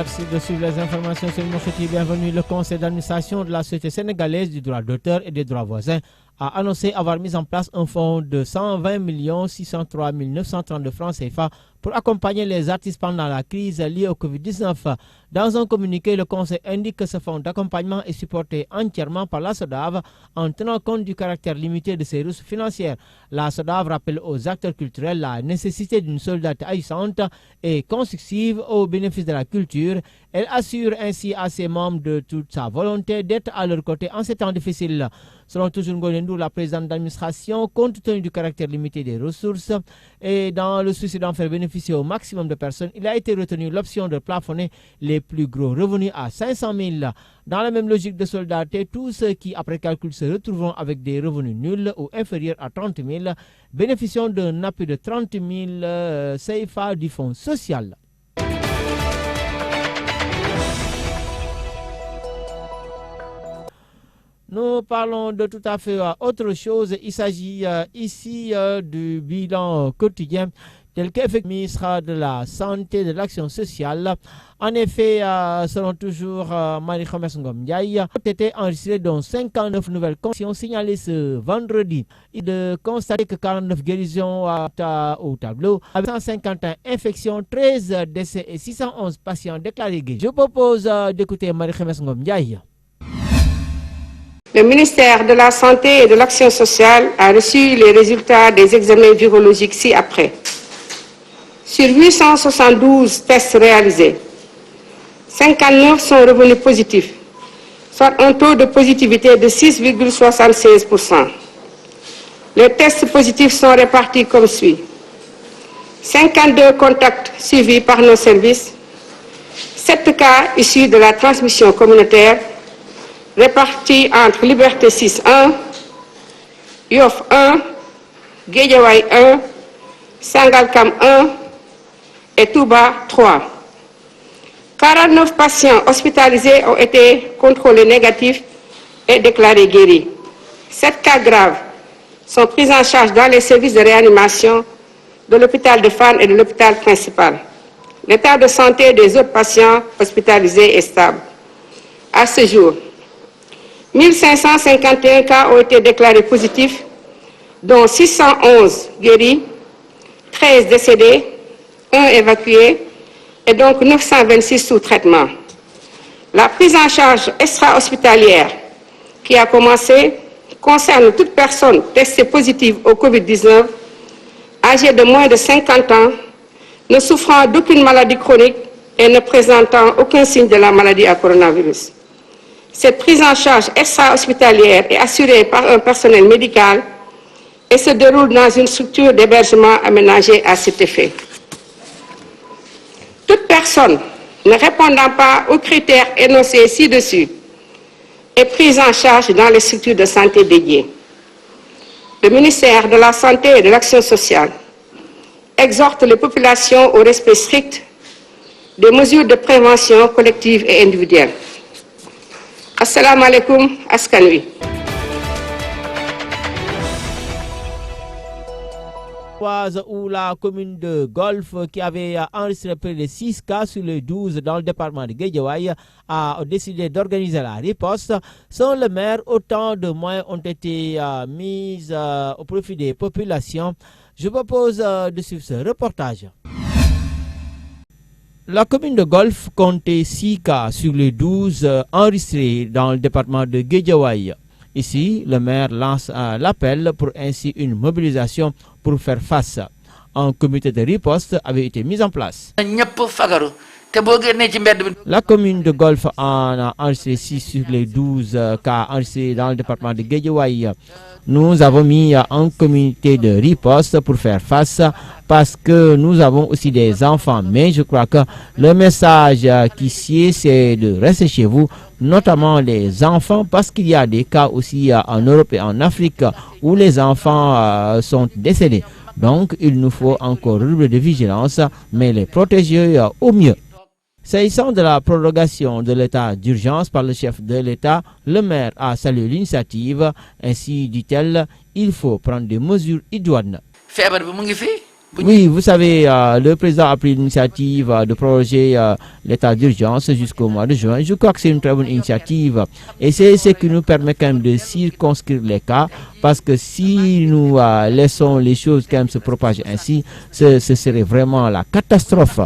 Merci de suivre les informations sur Mochoti. Bienvenue. Le conseil d'administration de la Société sénégalaise du droit d'auteur et des droits voisins a annoncé avoir mis en place un fonds de 120 603 932 francs CFA pour accompagner les artistes pendant la crise liée au Covid-19. Dans un communiqué, le Conseil indique que ce fonds d'accompagnement est supporté entièrement par la SODAV en tenant compte du caractère limité de ses ressources financières. La SODAV rappelle aux acteurs culturels la nécessité d'une solidarité agissante et constructive au bénéfice de la culture. Elle assure ainsi à ses membres de toute sa volonté d'être à leur côté en ces temps difficiles. Selon toujours Ngolendou, la présidente d'administration, compte tenu du caractère limité des ressources et dans le souci d'en faire bénéficier au maximum de personnes, il a été retenu l'option de plafonner les plus gros revenus à 500 000. Dans la même logique de solidarité, tous ceux qui, après calcul, se retrouveront avec des revenus nuls ou inférieurs à 30 000 bénéficieront d'un appui de 30 000 CFA du fonds social. Nous parlons de tout à fait autre chose. Il s'agit ici du bilan quotidien tel qu'effectue le ministre de la Santé et de l'Action sociale. En effet, selon toujours Marie-Khomesse Ngom Ndiaye, ont été enregistrées dont 59 nouvelles conditions signalées ce vendredi. Il de constater que 49 guérisons au tableau, avec 151 infections, 13 décès et 611 patients déclarés guéris. Je propose d'écouter Marie-Khomesse Ngom Ndiaye. Le ministère de la Santé et de l'Action sociale a reçu les résultats des examens virologiques ci-après. Sur 872 tests réalisés, 59 sont revenus positifs, soit un taux de positivité de 6,76%. Les tests positifs sont répartis comme suit. 52 contacts suivis par nos services, 7 cas issus de la transmission communautaire, répartis entre Liberté 6-1, Yoff 1, Guédiawaye 1, Sangalkam 1 et Touba 3. 49 patients hospitalisés ont été contrôlés négatifs et déclarés guéris. 7 cas graves sont pris en charge dans les services de réanimation de l'hôpital de Fann et de l'hôpital principal. L'état de santé des autres patients hospitalisés est stable. À ce jour, 1551 cas ont été déclarés positifs, dont 611 guéris, 13 décédés, 1 évacué et donc 926 sous traitement. La prise en charge extra-hospitalière qui a commencé concerne toute personne testée positive au Covid-19, âgée de moins de 50 ans, ne souffrant d'aucune maladie chronique et ne présentant aucun signe de la maladie à coronavirus. Cette prise en charge extra-hospitalière est assurée par un personnel médical et se déroule dans une structure d'hébergement aménagée à cet effet. Toute personne ne répondant pas aux critères énoncés ci-dessus est prise en charge dans les structures de santé dédiées. Le ministère de la Santé et de l'Action sociale exhorte les populations au respect strict des mesures de prévention collective et individuelle. Assalamu alaikum, askan wi. Ou la commune de Golf qui avait enregistré près de 6 cas sur les 12 dans le département de Guédiawaye a décidé d'organiser la riposte. Sans le maire, autant de moyens ont été mis au profit des populations. Je propose de suivre ce reportage. La commune de Golf comptait 6 cas sur les 12 enregistrés dans le département de Guédiawaye. Ici, le maire lance l'appel pour ainsi une mobilisation pour faire face. Un comité de riposte avait été mis en place. La commune de Golf en a enregistré 6 sur les 12 cas enregistrés dans le département de Guédiawaye. Nous avons mis un comité de riposte pour faire face parce que nous avons aussi des enfants. Mais je crois que le message qu'ici, c'est de rester chez vous, notamment les enfants, parce qu'il y a des cas aussi en Europe et en Afrique où les enfants sont décédés. Donc, il nous faut encore redoubler de vigilance, mais les protéger au mieux. S'agissant de la prorogation de l'état d'urgence par le chef de l'État, le maire a salué l'initiative. Ainsi, dit-elle, il faut prendre des mesures idoines. Oui, vous savez, le président a pris l'initiative de proroger l'état d'urgence jusqu'au mois de juin. Je crois que c'est une très bonne initiative et c'est ce qui nous permet quand même de circonscrire les cas parce que si nous laissons les choses quand même se propager ainsi, ce serait vraiment la catastrophe.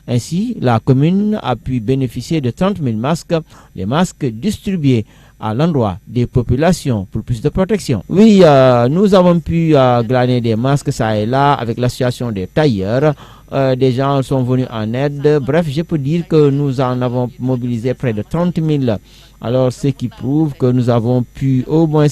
Ainsi, la commune a pu bénéficier de 30 000 masques, les masques distribués à l'endroit des populations pour plus de protection. Oui, nous avons pu glaner des masques ça et là avec l'association des tailleurs. Des gens sont venus en aide. Bref, je peux dire que nous en avons mobilisé près de 30 000. Alors, ce qui prouve que nous avons pu au moins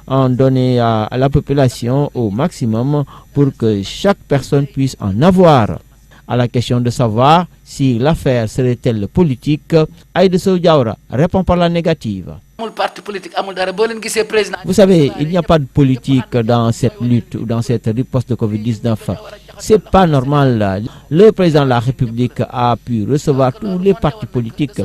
en donner à la population au maximum pour que chaque personne puisse en avoir. À la question de savoir si l'affaire serait-elle politique, Aïda Sow Diawara répond par la négative. Vous savez, il n'y a pas de politique dans cette lutte ou dans cette riposte de Covid-19. C'est pas normal. Le président de la République a pu recevoir tous les partis politiques.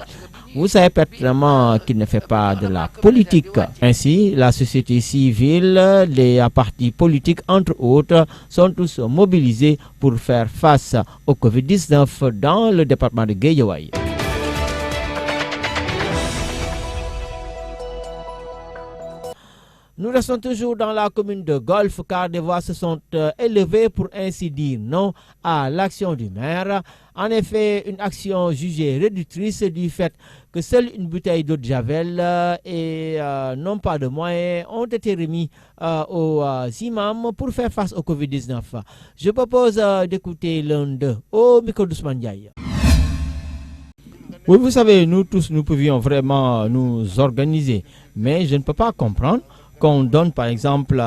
Vous savez pertinemment qu'il ne fait pas de la politique. Ainsi, la société civile, les partis politiques, entre autres, sont tous mobilisés pour faire face au Covid-19 dans le département de Guédiawaye. Nous restons toujours dans la commune de Golf car des voix se sont élevées pour ainsi dire non à l'action du maire. En effet, une action jugée réductrice du fait que seule une bouteille d'eau de Javel et non pas de moyens ont été remis aux imams pour faire face au Covid-19. Je propose d'écouter l'un d'eux au micro d'Ousmane Diaye. Oui, vous savez, nous tous, nous pouvions vraiment nous organiser, mais je ne peux pas comprendre qu'on donne par exemple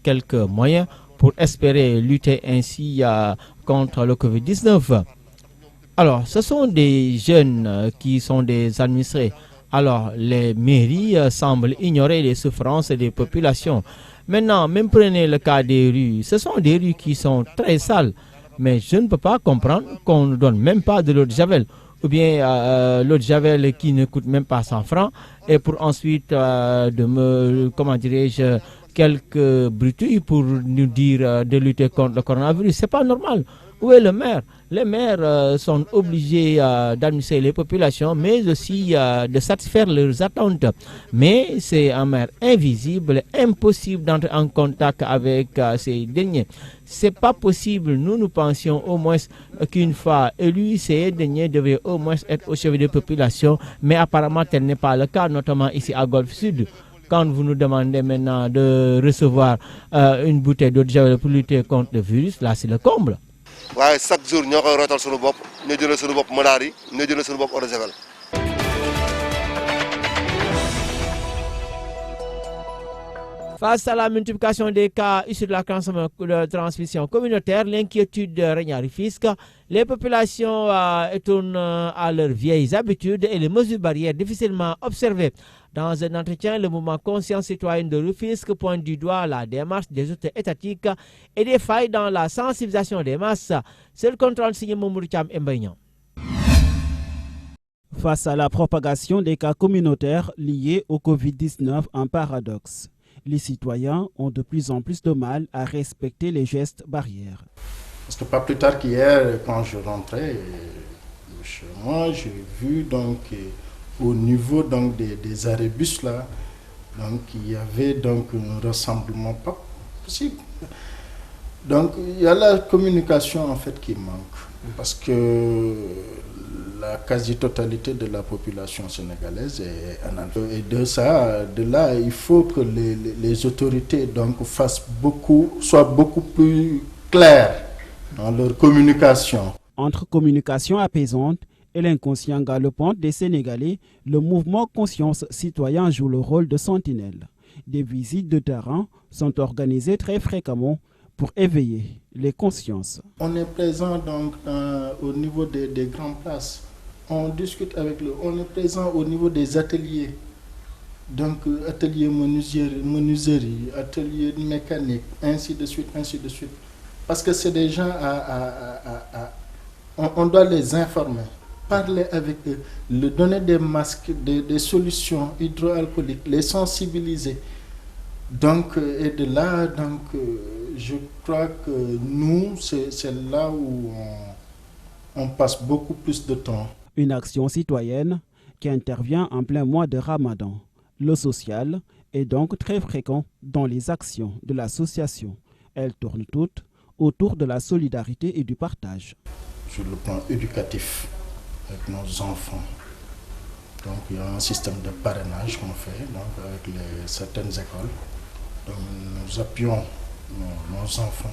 quelques moyens pour espérer lutter ainsi contre le Covid-19. Alors, ce sont des jeunes qui sont des administrés. Alors, les mairies semblent ignorer les souffrances des populations. Maintenant, même prenez le cas des rues. Ce sont des rues qui sont très sales. Mais je ne peux pas comprendre qu'on ne donne même pas de l'eau de Javel. Ou bien l'eau de Javel qui ne coûte même pas 100 francs. Et pour ensuite quelques broutilles pour nous dire de lutter contre le coronavirus. C'est pas normal. Où est le maire? Les maires sont obligés d'administrer les populations, mais aussi de satisfaire leurs attentes. Mais c'est un maire invisible, impossible d'entrer en contact avec ces derniers. C'est pas possible. Nous pensions au moins qu'une fois élu, ces derniers devaient au moins être au chevet des populations, mais apparemment tel n'est pas le cas, notamment ici à Golfe Sud. Quand vous nous demandez maintenant de recevoir une bouteille d'eau de Javel pour lutter contre le virus, là c'est le comble. Chaque jour, nous avons sur nous avons sur nous Madari, nous avons sur nous eau de Javel. Face à la multiplication des cas issus de la transmission communautaire, l'inquiétude règne à Rufisque. Les populations retournent à leurs vieilles habitudes et les mesures barrières difficilement observées. Dans un entretien, le mouvement Conscience citoyenne de Rufisque pointe du doigt la démarche des autorités étatiques et des failles dans la sensibilisation des masses. C'est le contrôle signé Mamoudou Thiam Mbaignan. Face à la propagation des cas communautaires liés au Covid-19 en paradoxe, les citoyens ont de plus en plus de mal à respecter les gestes barrières. Parce que pas plus tard qu'hier, quand je rentrais chez moi, j'ai vu donc au niveau donc des arrêts bus là, donc il y avait donc un rassemblement pas possible. Donc il y a la communication en fait qui manque parce que la quasi-totalité de la population sénégalaise est analphabète. Et de là, il faut que les autorités donc soient beaucoup plus claires dans leur communication. Entre communication apaisante et l'inconscient galopant des Sénégalais, le mouvement Conscience citoyen joue le rôle de sentinelle. Des visites de terrain sont organisées très fréquemment pour éveiller les consciences. On est présent donc au niveau des grandes places. On discute avec on est présent au niveau des ateliers. Donc atelier menuiserie, atelier mécanique, ainsi de suite. Parce que c'est des gens on doit les informer, parler avec eux, leur donner des masques, des solutions hydroalcooliques, les sensibiliser. Donc, et de là, donc, je crois que nous, c'est là où on passe beaucoup plus de temps. Une action citoyenne qui intervient en plein mois de Ramadan. Le social est donc très fréquent dans les actions de l'association. Elles tournent toutes autour de la solidarité et du partage. Sur le plan éducatif, avec nos enfants. Donc il y a un système de parrainage qu'on fait donc, avec certaines écoles. Donc, nous appuyons nos enfants.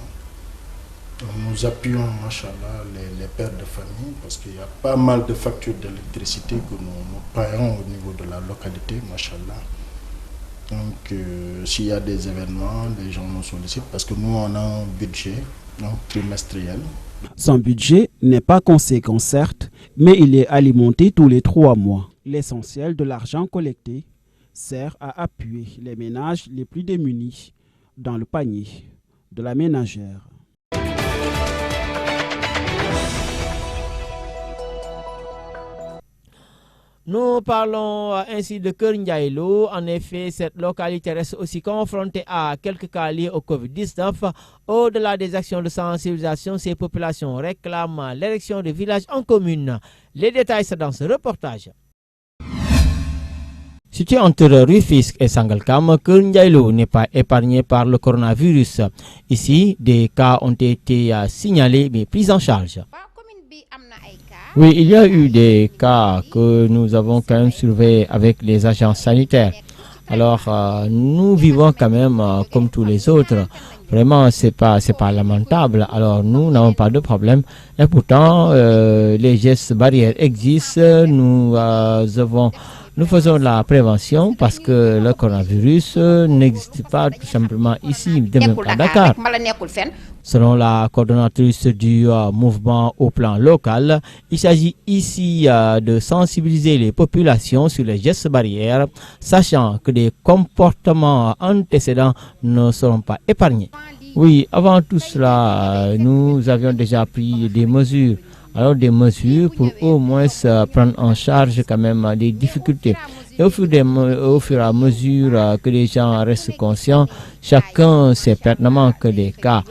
Donc, nous appuyons, machallah, les pères de famille parce qu'il y a pas mal de factures d'électricité que nous payons au niveau de la localité, machallah. Donc s'il y a des événements, les gens nous sollicitent parce que nous on a un budget donc, trimestriel. Son budget n'est pas conséquent certes, mais il est alimenté tous les 3 mois. L'essentiel de l'argent collecté sert à appuyer les ménages les plus démunis dans le panier de la ménagère. Nous parlons ainsi de Keur Ndiaye Lo. En effet, cette localité reste aussi confrontée à quelques cas liés au Covid-19. Au-delà des actions de sensibilisation, ces populations réclament l'érection de villages en commune. Les détails sont dans ce reportage. Situé entre Rufisque et Sangalkam, Keur Ndiaye Lo n'est pas épargné par le coronavirus. Ici, des cas ont été signalés mais pris en charge. Oui, il y a eu des cas que nous avons quand même surveillés avec les agents sanitaires. Alors, nous vivons quand même comme tous les autres. Vraiment, c'est pas lamentable. Alors, nous n'avons pas de problème. Et pourtant, les gestes barrières existent. Nous faisons la prévention parce que le coronavirus n'existe pas tout simplement ici, même à Dakar. Selon la coordonnatrice du mouvement au plan local, il s'agit ici de sensibiliser les populations sur les gestes barrières, sachant que des comportements antécédents ne seront pas épargnés. Oui, avant tout cela, nous avions déjà pris des mesures. Alors des mesures pour au moins prendre en charge quand même des difficultés. Et au fur et à mesure que les gens restent conscients, chacun sait pertinemment que les cas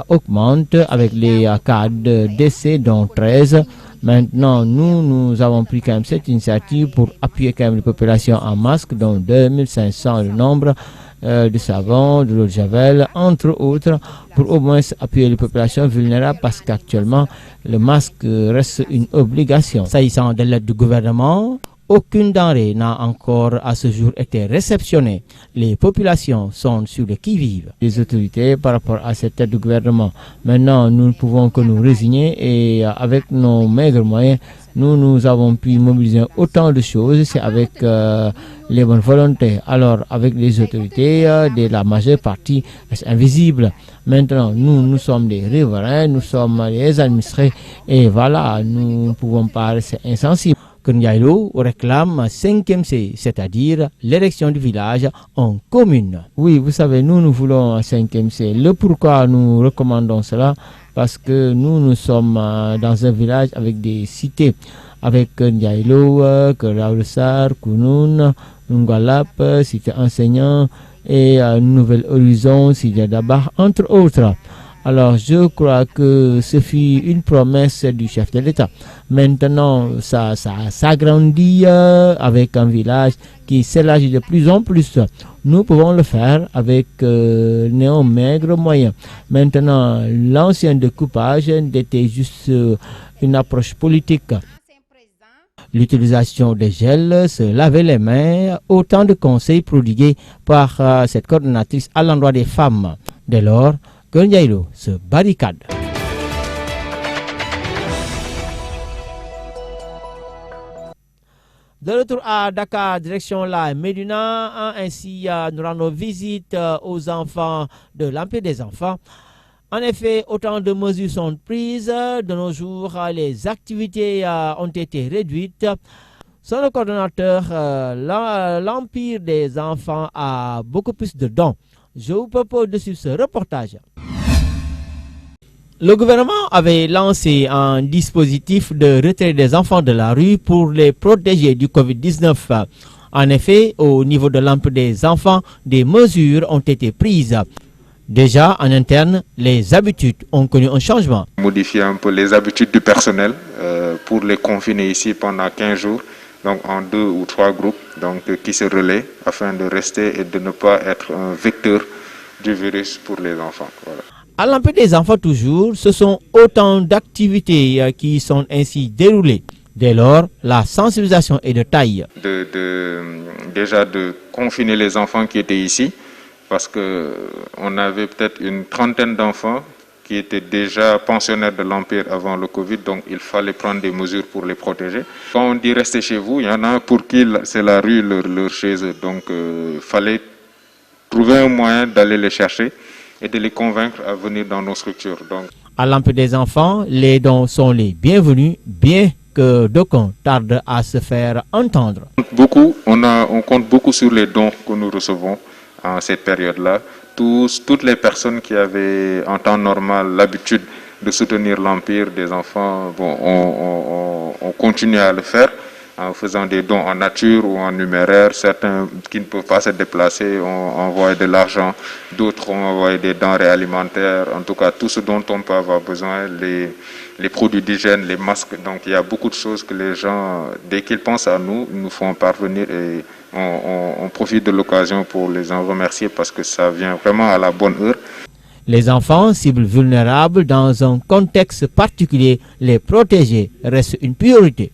augmentent avec les cas de décès dont 13. Maintenant, nous avons pris quand même cette initiative pour appuyer quand même les populations en masque, dont 2500 le nombre, de savon, de l'eau de javel, entre autres, pour au moins appuyer les populations vulnérables parce qu'actuellement, le masque reste une obligation. S'agissant de l'aide du gouvernement, aucune denrée n'a encore à ce jour été réceptionnée. Les populations sont sur le qui-vive. Les autorités par rapport à cette aide du gouvernement. Maintenant, nous ne pouvons que nous résigner et avec nos maigres moyens, nous avons pu mobiliser autant de choses. C'est avec les bonnes volontés. Alors, avec les autorités, de la majeure partie, c'est invisible. Maintenant, nous sommes des riverains, nous sommes les administrés et voilà, nous ne pouvons pas rester insensibles. Keur Ndiaye Lo réclame 5e C, c'est-à-dire l'érection du village en commune. Oui, vous savez, nous voulons un 5e C. Le pourquoi nous recommandons cela, parce que nous sommes dans un village avec des cités, avec Keur Ndiaye Lo, Keur Raoulsar, Kounoun, Nungalap, cité enseignant et Nouvel Horizon, Cité Dabar, entre autres. Alors, je crois que ce fut une promesse du chef de l'État. Maintenant, ça s'agrandit avec un village qui s'élargit de plus en plus. Nous pouvons le faire avec néo maigre moyen. Maintenant, l'ancien découpage était juste une approche politique. L'utilisation des gels, se laver les mains, autant de conseils prodigués par cette coordonnatrice à l'endroit des femmes. Dès lors, Keur Ndiaye Lo se barricade. De retour à Dakar, direction la Médina, ainsi nous rendons visite aux enfants de l'Empire des enfants. En effet, autant de mesures sont prises. De nos jours, les activités ont été réduites. Selon le coordonnateur, l'Empire des enfants a beaucoup plus de dons. Je vous propose de suivre ce reportage. Le gouvernement avait lancé un dispositif de retrait des enfants de la rue pour les protéger du Covid-19. En effet, au niveau de l'emploi des enfants, des mesures ont été prises. Déjà, en interne, les habitudes ont connu un changement. Modifier un peu les habitudes du personnel pour les confiner ici pendant 15 jours, donc en 2 ou 3 groupes donc, qui se relaient afin de rester et de ne pas être un vecteur du virus pour les enfants. Voilà. À l'emploi des enfants toujours, ce sont autant d'activités qui sont ainsi déroulées. Dès lors, la sensibilisation est de taille. Déjà de confiner les enfants qui étaient ici, parce qu'on avait peut-être une trentaine d'enfants qui étaient déjà pensionnaires de l'Empire avant le Covid, donc il fallait prendre des mesures pour les protéger. Quand on dit rester chez vous, il y en a pour qui c'est la rue, leur chez eux. Donc il fallait trouver un moyen d'aller les chercher et de les convaincre à venir dans nos structures. Donc, à l'emploi des enfants, les dons sont les bienvenus, bien que d'aucuns tardent à se faire entendre. On compte beaucoup sur les dons que nous recevons en cette période-là. Toutes les personnes qui avaient en temps normal l'habitude de soutenir l'Empire des enfants, on continue à le faire en faisant des dons en nature ou en numéraire. Certains qui ne peuvent pas se déplacer ont envoyé de l'argent, d'autres ont envoyé des denrées alimentaires, en tout cas tout ce dont on peut avoir besoin, les produits d'hygiène, les masques. Donc il y a beaucoup de choses que les gens, dès qu'ils pensent à nous, nous font parvenir et on profite de l'occasion pour les en remercier parce que ça vient vraiment à la bonne heure. Les enfants, cibles vulnérables dans un contexte particulier, les protéger reste une priorité.